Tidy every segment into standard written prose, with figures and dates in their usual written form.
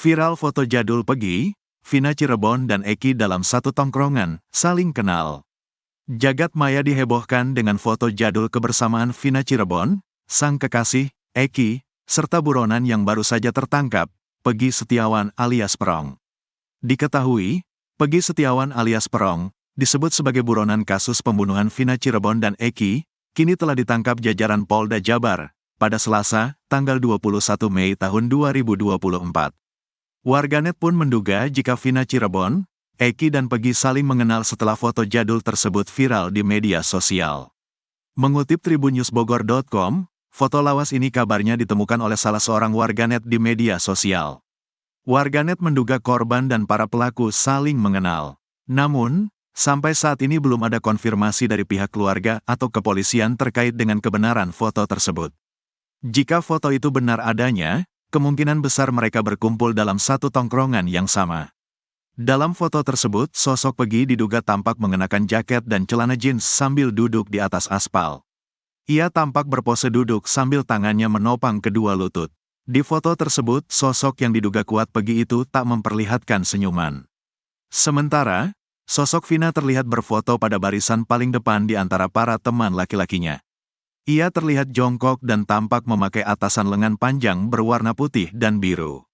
Viral foto jadul Peggy, Vina Cirebon dan Eki dalam satu tongkrongan, saling kenal. Jagat maya dihebohkan dengan foto jadul kebersamaan Vina Cirebon, sang kekasih, Eki, serta buronan yang baru saja tertangkap, Peggy Setiawan alias Perong. Diketahui, Peggy Setiawan alias Perong, disebut sebagai buronan kasus pembunuhan Vina Cirebon dan Eki, kini telah ditangkap jajaran Polda Jabar, pada Selasa, tanggal 21 Mei tahun 2024. Warganet pun menduga jika Vina Cirebon, Eki dan Peggy saling mengenal setelah foto jadul tersebut viral di media sosial. Mengutip tribunnewsbogor.com, foto lawas ini kabarnya ditemukan oleh salah seorang warganet di media sosial. Warganet menduga korban dan para pelaku saling mengenal. Namun, sampai saat ini belum ada konfirmasi dari pihak keluarga atau kepolisian terkait dengan kebenaran foto tersebut. Jika foto itu benar adanya, kemungkinan besar mereka berkumpul dalam satu tongkrongan yang sama. Dalam foto tersebut, sosok Peggy diduga tampak mengenakan jaket dan celana jeans sambil duduk di atas aspal. Ia tampak berpose duduk sambil tangannya menopang kedua lutut. Di foto tersebut, sosok yang diduga kuat Peggy itu tak memperlihatkan senyuman. Sementara, sosok Vina terlihat berfoto pada barisan paling depan di antara para teman laki-lakinya. Ia terlihat jongkok dan tampak memakai atasan lengan panjang berwarna putih dan biru.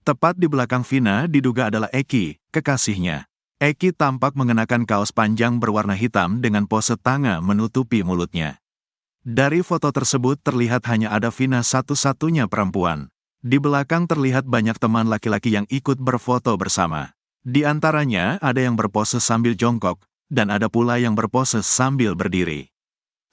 Tepat di belakang Vina diduga adalah Eki, kekasihnya. Eki tampak mengenakan kaos panjang berwarna hitam dengan pose tanga menutupi mulutnya. Dari foto tersebut terlihat hanya ada Vina satu-satunya perempuan. Di belakang terlihat banyak teman laki-laki yang ikut berfoto bersama. Di antaranya ada yang berpose sambil jongkok, dan ada pula yang berpose sambil berdiri.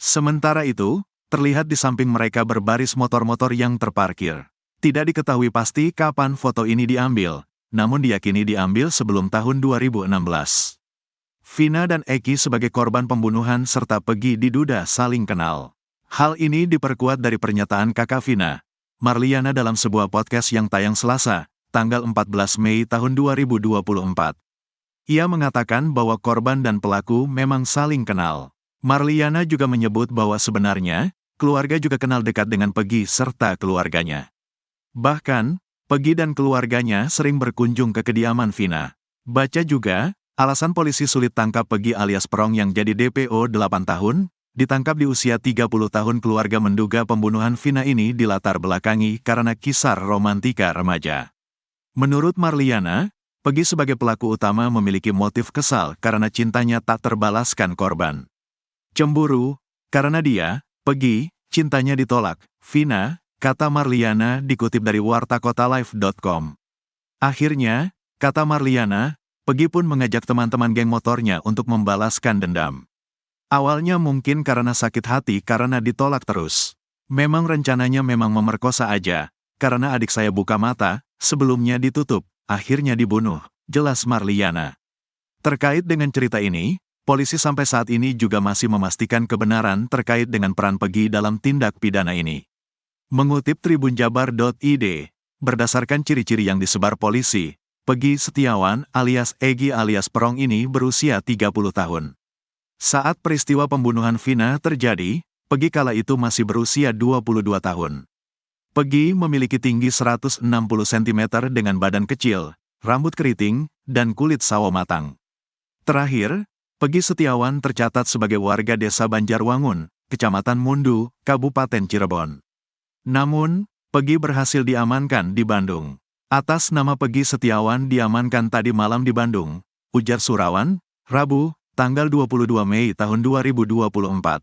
Sementara itu, terlihat di samping mereka berbaris motor-motor yang terparkir. Tidak diketahui pasti kapan foto ini diambil, namun diyakini diambil sebelum tahun 2016. Vina dan Eki sebagai korban pembunuhan serta Peggy diduga saling kenal. Hal ini diperkuat dari pernyataan kakak Vina, Marliana dalam sebuah podcast yang tayang Selasa, tanggal 14 Mei tahun 2024. Ia mengatakan bahwa korban dan pelaku memang saling kenal. Marliana juga menyebut bahwa sebenarnya, keluarga juga kenal dekat dengan Peggy serta keluarganya. Bahkan, Peggy dan keluarganya sering berkunjung ke kediaman Vina. Baca juga, alasan polisi sulit tangkap Peggy alias Perong yang jadi DPO 8 tahun, ditangkap di usia 30 tahun. Keluarga menduga pembunuhan Vina ini dilatar belakangi karena kisah romantika remaja. Menurut Marliana, Peggy sebagai pelaku utama memiliki motif kesal karena cintanya tak terbalaskan korban. Cemburu, karena dia, Peggy, cintanya ditolak, Vina, kata Marliana dikutip dari wartakotalive.com. Akhirnya, kata Marliana, Peggy pun mengajak teman-teman geng motornya untuk membalaskan dendam. Awalnya mungkin karena sakit hati karena ditolak terus. Memang rencananya memang memerkosa aja, karena adik saya buka mata, sebelumnya ditutup, akhirnya dibunuh, jelas Marliana. Terkait dengan cerita ini, polisi sampai saat ini juga masih memastikan kebenaran terkait dengan peran Peggy dalam tindak pidana ini. Mengutip tribunjabar.id, berdasarkan ciri-ciri yang disebar polisi, Peggy Setiawan alias Egi alias Perong ini berusia 30 tahun. Saat peristiwa pembunuhan Vina terjadi, Peggy kala itu masih berusia 22 tahun. Peggy memiliki tinggi 160 cm dengan badan kecil, rambut keriting, dan kulit sawo matang. Terakhir, Peggy Setiawan tercatat sebagai warga desa Banjarwangun, Kecamatan Mundu, Kabupaten Cirebon. Namun, Peggy berhasil diamankan di Bandung. Atas nama Peggy Setiawan diamankan tadi malam di Bandung, ujar Surawan, Rabu, tanggal 22 Mei tahun 2024.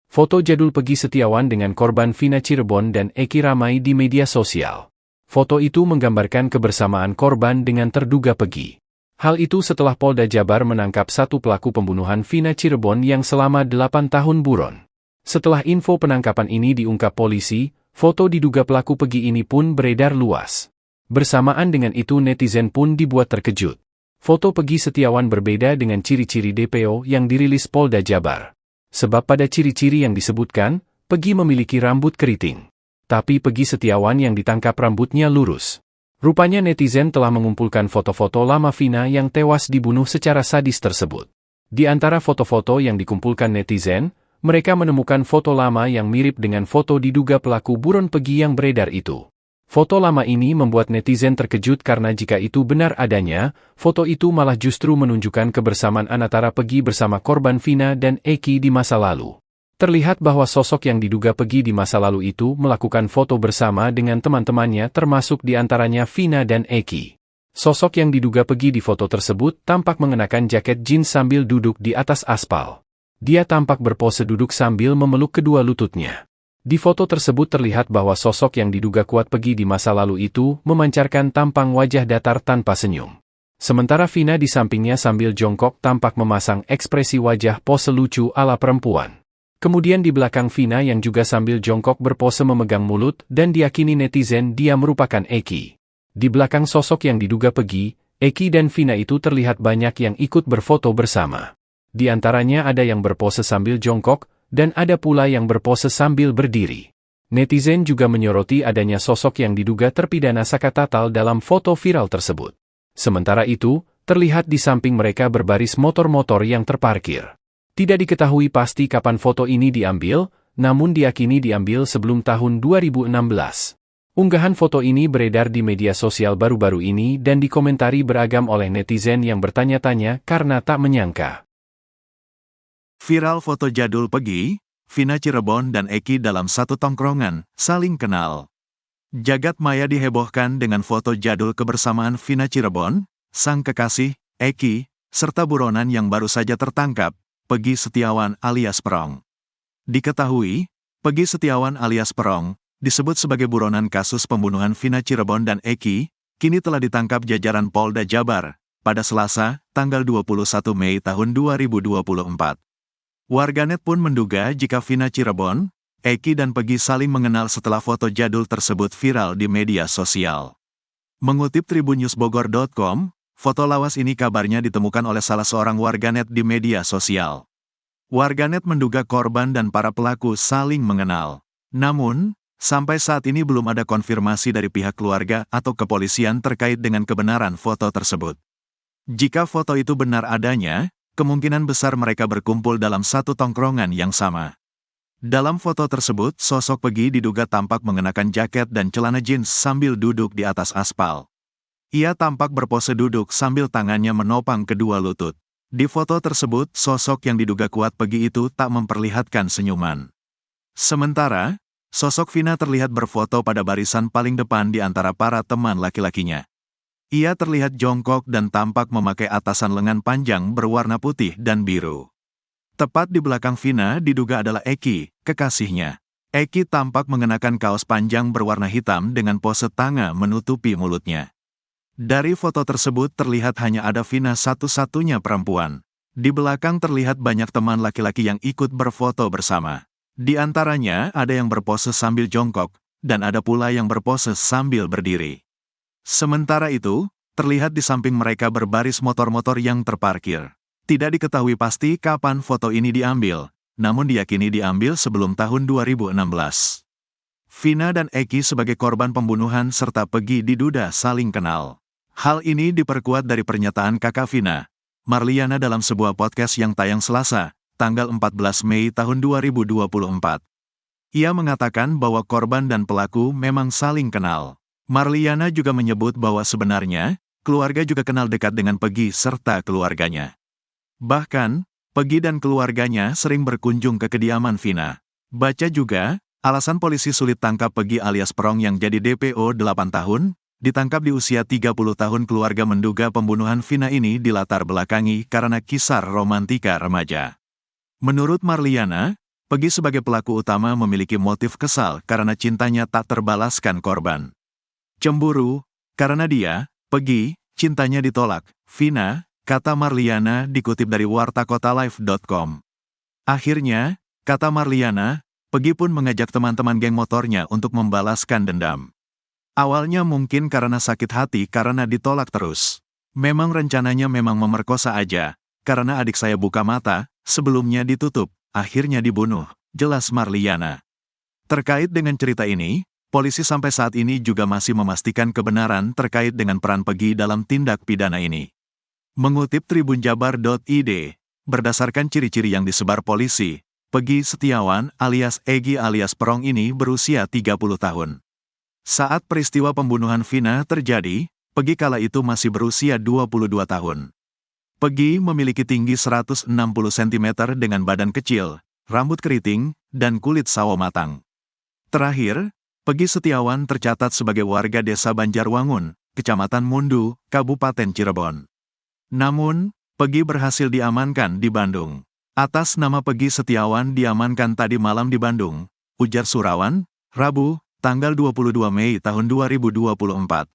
Foto jadul Peggy Setiawan dengan korban Vina Cirebon dan Eki ramai di media sosial. Foto itu menggambarkan kebersamaan korban dengan terduga Peggy. Hal itu setelah Polda Jabar menangkap satu pelaku pembunuhan Vina Cirebon yang selama 8 tahun buron. Setelah info penangkapan ini diungkap polisi, foto diduga pelaku Peggy ini pun beredar luas. Bersamaan dengan itu netizen pun dibuat terkejut. Foto Peggy Setiawan berbeda dengan ciri-ciri DPO yang dirilis Polda Jabar. Sebab pada ciri-ciri yang disebutkan, Peggy memiliki rambut keriting. Tapi Peggy Setiawan yang ditangkap rambutnya lurus. Rupanya netizen telah mengumpulkan foto-foto lama Vina yang tewas dibunuh secara sadis tersebut. Di antara foto-foto yang dikumpulkan netizen, mereka menemukan foto lama yang mirip dengan foto diduga pelaku buron Peggy yang beredar itu. Foto lama ini membuat netizen terkejut karena jika itu benar adanya, foto itu malah justru menunjukkan kebersamaan antara Peggy bersama korban Vina dan Eki di masa lalu. Terlihat bahwa sosok yang diduga Peggy di masa lalu itu melakukan foto bersama dengan teman-temannya termasuk di antaranya Vina dan Eki. Sosok yang diduga Peggy di foto tersebut tampak mengenakan jaket jeans sambil duduk di atas aspal. Dia tampak berpose duduk sambil memeluk kedua lututnya. Di foto tersebut terlihat bahwa sosok yang diduga kuat Peggy di masa lalu itu memancarkan tampang wajah datar tanpa senyum. Sementara Vina di sampingnya sambil jongkok tampak memasang ekspresi wajah pose lucu ala perempuan. Kemudian di belakang Vina yang juga sambil jongkok berpose memegang mulut dan diyakini netizen dia merupakan Eki. Di belakang sosok yang diduga Peggy, Eki dan Vina itu terlihat banyak yang ikut berfoto bersama. Di antaranya ada yang berpose sambil jongkok, dan ada pula yang berpose sambil berdiri. Netizen juga menyoroti adanya sosok yang diduga terpidana sakatatal dalam foto viral tersebut. Sementara itu, terlihat di samping mereka berbaris motor-motor yang terparkir. Tidak diketahui pasti kapan foto ini diambil, namun diyakini diambil sebelum tahun 2016. Unggahan foto ini beredar di media sosial baru-baru ini dan dikomentari beragam oleh netizen yang bertanya-tanya karena tak menyangka. Viral foto jadul Peggy, Vina Cirebon dan Eki dalam satu tongkrongan, saling kenal. Jagat maya dihebohkan dengan foto jadul kebersamaan Vina Cirebon, sang kekasih, Eki, serta buronan yang baru saja tertangkap, Peggy Setiawan alias Perong. Diketahui, Peggy Setiawan alias Perong, disebut sebagai buronan kasus pembunuhan Vina Cirebon dan Eki, kini telah ditangkap jajaran Polda Jabar, pada Selasa, tanggal 21 Mei tahun 2024. Warganet pun menduga jika Vina Cirebon, Eki dan Peggy saling mengenal setelah foto jadul tersebut viral di media sosial. Mengutip tribunnewsbogor.com, foto lawas ini kabarnya ditemukan oleh salah seorang warganet di media sosial. Warganet menduga korban dan para pelaku saling mengenal. Namun, sampai saat ini belum ada konfirmasi dari pihak keluarga atau kepolisian terkait dengan kebenaran foto tersebut. Jika foto itu benar adanya, kemungkinan besar mereka berkumpul dalam satu tongkrongan yang sama. Dalam foto tersebut, sosok Peggy diduga tampak mengenakan jaket dan celana jeans sambil duduk di atas aspal. Ia tampak berpose duduk sambil tangannya menopang kedua lutut. Di foto tersebut, sosok yang diduga kuat Peggy itu tak memperlihatkan senyuman. Sementara, sosok Vina terlihat berfoto pada barisan paling depan di antara para teman laki-lakinya. Ia terlihat jongkok dan tampak memakai atasan lengan panjang berwarna putih dan biru. Tepat di belakang Vina diduga adalah Eki, kekasihnya. Eki tampak mengenakan kaos panjang berwarna hitam dengan pose tanga menutupi mulutnya. Dari foto tersebut terlihat hanya ada Vina satu-satunya perempuan. Di belakang terlihat banyak teman laki-laki yang ikut berfoto bersama. Di antaranya ada yang berpose sambil jongkok, dan ada pula yang berpose sambil berdiri. Sementara itu, terlihat di samping mereka berbaris motor-motor yang terparkir. Tidak diketahui pasti kapan foto ini diambil, namun diyakini diambil sebelum tahun 2016. Vina dan Eki sebagai korban pembunuhan serta Peggy diduga saling kenal. Hal ini diperkuat dari pernyataan kakak Vina, Marliana dalam sebuah podcast yang tayang Selasa, tanggal 14 Mei tahun 2024. Ia mengatakan bahwa korban dan pelaku memang saling kenal. Marliana juga menyebut bahwa sebenarnya, keluarga juga kenal dekat dengan Peggy serta keluarganya. Bahkan, Peggy dan keluarganya sering berkunjung ke kediaman Vina. Baca juga, alasan polisi sulit tangkap Peggy alias Perong yang jadi DPO 8 tahun, ditangkap di usia 30 tahun. Keluarga menduga pembunuhan Vina ini dilatar belakangi karena kisah romantika remaja. Menurut Marliana, Peggy sebagai pelaku utama memiliki motif kesal karena cintanya tak terbalaskan korban. Cemburu, karena dia, Peggy, cintanya ditolak, Vina, kata Marliana dikutip dari wartakotalive.com. Akhirnya, kata Marliana, Peggy pun mengajak teman-teman geng motornya untuk membalaskan dendam. Awalnya mungkin karena sakit hati karena ditolak terus. Memang rencananya memang memerkosa aja, karena adik saya buka mata, sebelumnya ditutup, akhirnya dibunuh, jelas Marliana. Terkait dengan cerita ini, polisi sampai saat ini juga masih memastikan kebenaran terkait dengan peran Peggy dalam tindak pidana ini. Mengutip tribunjabar.id, berdasarkan ciri-ciri yang disebar polisi, Peggy Setiawan alias Egi alias Perong ini berusia 30 tahun. Saat peristiwa pembunuhan Vina terjadi, Peggy kala itu masih berusia 22 tahun. Peggy memiliki tinggi 160 cm dengan badan kecil, rambut keriting, dan kulit sawo matang. Terakhir, Peggy Setiawan tercatat sebagai warga desa Banjarwangun, Kecamatan Mundu, Kabupaten Cirebon. Namun, Peggy berhasil diamankan di Bandung. Atas nama Peggy Setiawan diamankan tadi malam di Bandung, ujar Surawan, Rabu, tanggal 22 Mei tahun 2024.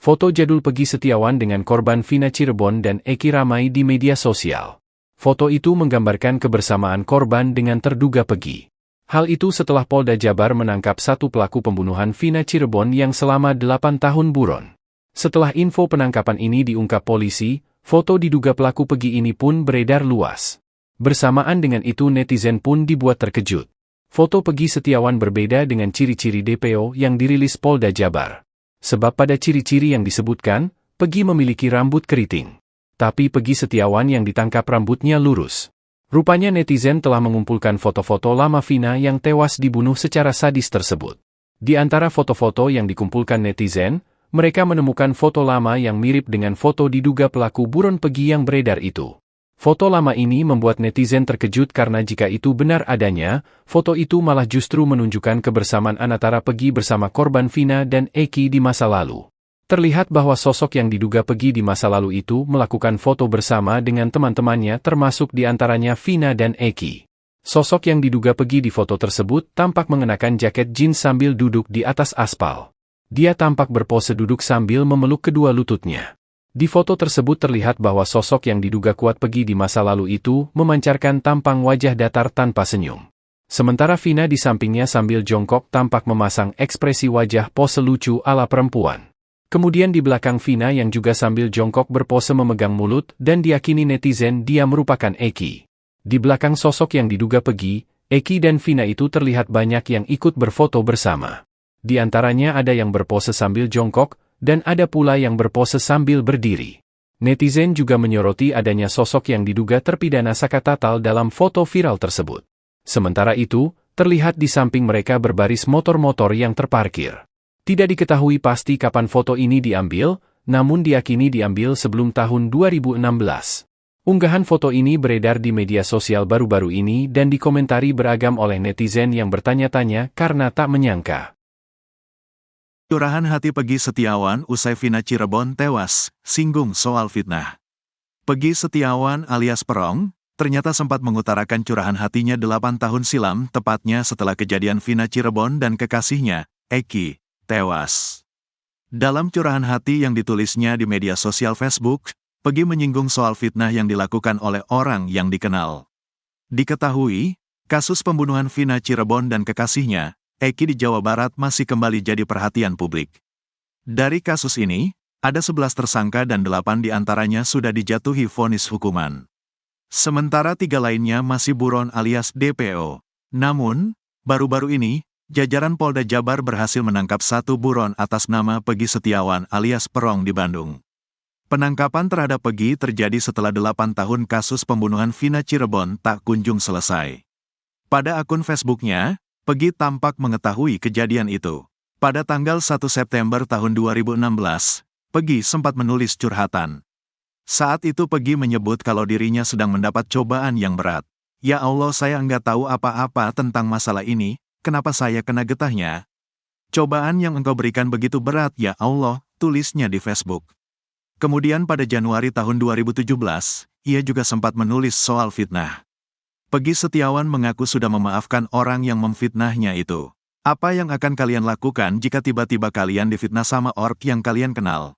Foto jadul Peggy Setiawan dengan korban Vina Cirebon dan Eki ramai di media sosial. Foto itu menggambarkan kebersamaan korban dengan terduga Peggy. Hal itu setelah Polda Jabar menangkap satu pelaku pembunuhan Vina Cirebon yang selama 8 tahun buron. Setelah info penangkapan ini diungkap polisi, foto diduga pelaku Peggy ini pun beredar luas. Bersamaan dengan itu netizen pun dibuat terkejut. Foto Peggy Setiawan berbeda dengan ciri-ciri DPO yang dirilis Polda Jabar. Sebab pada ciri-ciri yang disebutkan, Peggy memiliki rambut keriting. Tapi Peggy Setiawan yang ditangkap rambutnya lurus. Rupanya netizen telah mengumpulkan foto-foto lama Vina yang tewas dibunuh secara sadis tersebut. Di antara foto-foto yang dikumpulkan netizen, mereka menemukan foto lama yang mirip dengan foto diduga pelaku buron Peggy yang beredar itu. Foto lama ini membuat netizen terkejut karena jika itu benar adanya, foto itu malah justru menunjukkan kebersamaan antara Peggy bersama korban Vina dan Eki di masa lalu. Terlihat bahwa sosok yang diduga Peggy di masa lalu itu melakukan foto bersama dengan teman-temannya termasuk di antaranya Vina dan Eki. Sosok yang diduga Peggy di foto tersebut tampak mengenakan jaket jeans sambil duduk di atas aspal. Dia tampak berpose duduk sambil memeluk kedua lututnya. Di foto tersebut terlihat bahwa sosok yang diduga kuat Peggy di masa lalu itu memancarkan tampang wajah datar tanpa senyum. Sementara Vina di sampingnya sambil jongkok tampak memasang ekspresi wajah pose lucu ala perempuan. Kemudian di belakang Vina yang juga sambil jongkok berpose memegang mulut dan diyakini netizen dia merupakan Eki. Di belakang sosok yang diduga Peggy, Eki dan Vina itu terlihat banyak yang ikut berfoto bersama. Di antaranya ada yang berpose sambil jongkok, dan ada pula yang berpose sambil berdiri. Netizen juga menyoroti adanya sosok yang diduga terpidana Sakatatal dalam foto viral tersebut. Sementara itu, terlihat di samping mereka berbaris motor-motor yang terparkir. Tidak diketahui pasti kapan foto ini diambil, namun diyakini diambil sebelum tahun 2016. Unggahan foto ini beredar di media sosial baru-baru ini dan dikomentari beragam oleh netizen yang bertanya-tanya karena tak menyangka. Curahan hati Peggy Setiawan usai Vina Cirebon tewas, singgung soal fitnah. Peggy Setiawan alias Perong, ternyata sempat mengutarakan curahan hatinya 8 tahun silam tepatnya setelah kejadian Vina Cirebon dan kekasihnya, Eki, tewas. Dalam curahan hati yang ditulisnya di media sosial Facebook, Peggy menyinggung soal fitnah yang dilakukan oleh orang yang dikenal. Diketahui, kasus pembunuhan Vina Cirebon dan kekasihnya, Eki di Jawa Barat masih kembali jadi perhatian publik. Dari kasus ini, ada 11 tersangka dan 8 diantaranya sudah dijatuhi vonis hukuman. Sementara 3 lainnya masih buron alias DPO. Namun, baru-baru ini, jajaran Polda Jabar berhasil menangkap 1 buron atas nama Peggy Setiawan alias Perong di Bandung. Penangkapan terhadap Peggy terjadi setelah 8 tahun kasus pembunuhan Vina Cirebon tak kunjung selesai. Pada akun Facebooknya, Peggy tampak mengetahui kejadian itu. Pada tanggal 1 September tahun 2016, Peggy sempat menulis curhatan. Saat itu Peggy menyebut kalau dirinya sedang mendapat cobaan yang berat. Ya Allah, saya nggak tahu apa-apa tentang masalah ini, kenapa saya kena getahnya? Cobaan yang engkau berikan begitu berat ya Allah, tulisnya di Facebook. Kemudian pada Januari tahun 2017, ia juga sempat menulis soal fitnah. Peggy Setiawan mengaku sudah memaafkan orang yang memfitnahnya itu. Apa yang akan kalian lakukan jika tiba-tiba kalian difitnah sama ork yang kalian kenal?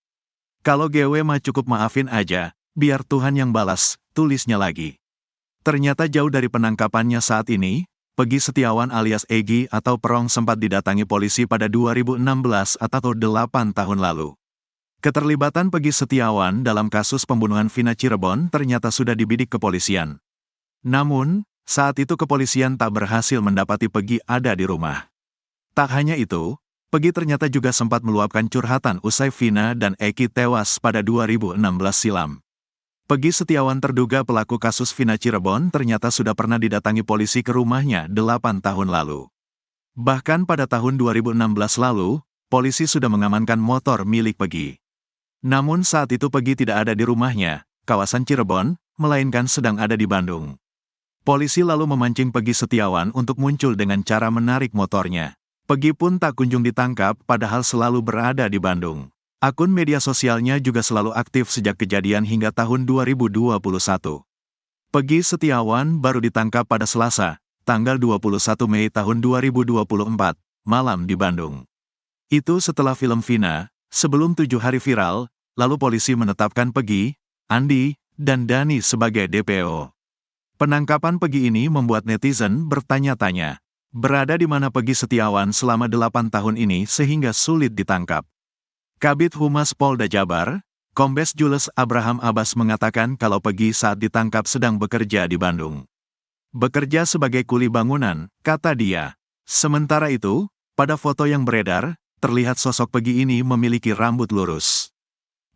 Kalau GW mah cukup maafin aja, biar Tuhan yang balas, tulisnya lagi. Ternyata jauh dari penangkapannya saat ini, Peggy Setiawan alias Egi atau Perong sempat didatangi polisi pada 2016 atau 8 tahun lalu. Keterlibatan Peggy Setiawan dalam kasus pembunuhan Vina Cirebon ternyata sudah dibidik kepolisian. Namun, saat itu kepolisian tak berhasil mendapati Peggy ada di rumah. Tak hanya itu, Peggy ternyata juga sempat meluapkan curhatan usai Vina dan Eki tewas pada 2016 silam. Peggy Setiawan terduga pelaku kasus Vina Cirebon ternyata sudah pernah didatangi polisi ke rumahnya 8 tahun lalu. Bahkan pada tahun 2016 lalu, polisi sudah mengamankan motor milik Peggy. Namun saat itu Peggy tidak ada di rumahnya, kawasan Cirebon, melainkan sedang ada di Bandung. Polisi lalu memancing Peggy Setiawan untuk muncul dengan cara menarik motornya. Peggy pun tak kunjung ditangkap padahal selalu berada di Bandung. Akun media sosialnya juga selalu aktif sejak kejadian hingga tahun 2021. Peggy Setiawan baru ditangkap pada Selasa, tanggal 21 Mei tahun 2024, malam di Bandung. Itu setelah film Vina, sebelum 7 hari viral, lalu polisi menetapkan Peggy, Andi, dan Dani sebagai DPO. Penangkapan Peggy ini membuat netizen bertanya-tanya, berada di mana Peggy Setiawan selama 8 tahun ini sehingga sulit ditangkap. Kabid Humas Polda Jabar, Kombes Jules Abraham Abbas mengatakan kalau Peggy saat ditangkap sedang bekerja di Bandung. Bekerja sebagai kuli bangunan, kata dia. Sementara itu, pada foto yang beredar, terlihat sosok Peggy ini memiliki rambut lurus.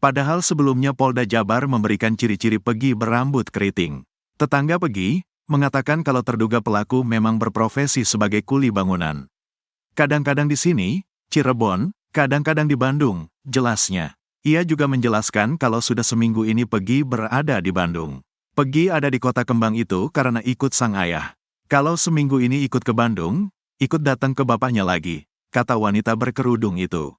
Padahal sebelumnya Polda Jabar memberikan ciri-ciri Peggy berambut keriting. Tetangga Peggy mengatakan kalau terduga pelaku memang berprofesi sebagai kuli bangunan. Kadang-kadang di sini, Cirebon, kadang-kadang di Bandung, jelasnya. Ia juga menjelaskan kalau sudah seminggu ini Peggy berada di Bandung. Peggy ada di Kota Kembang itu karena ikut sang ayah. Kalau seminggu ini ikut ke Bandung, ikut datang ke bapaknya lagi, kata wanita berkerudung itu.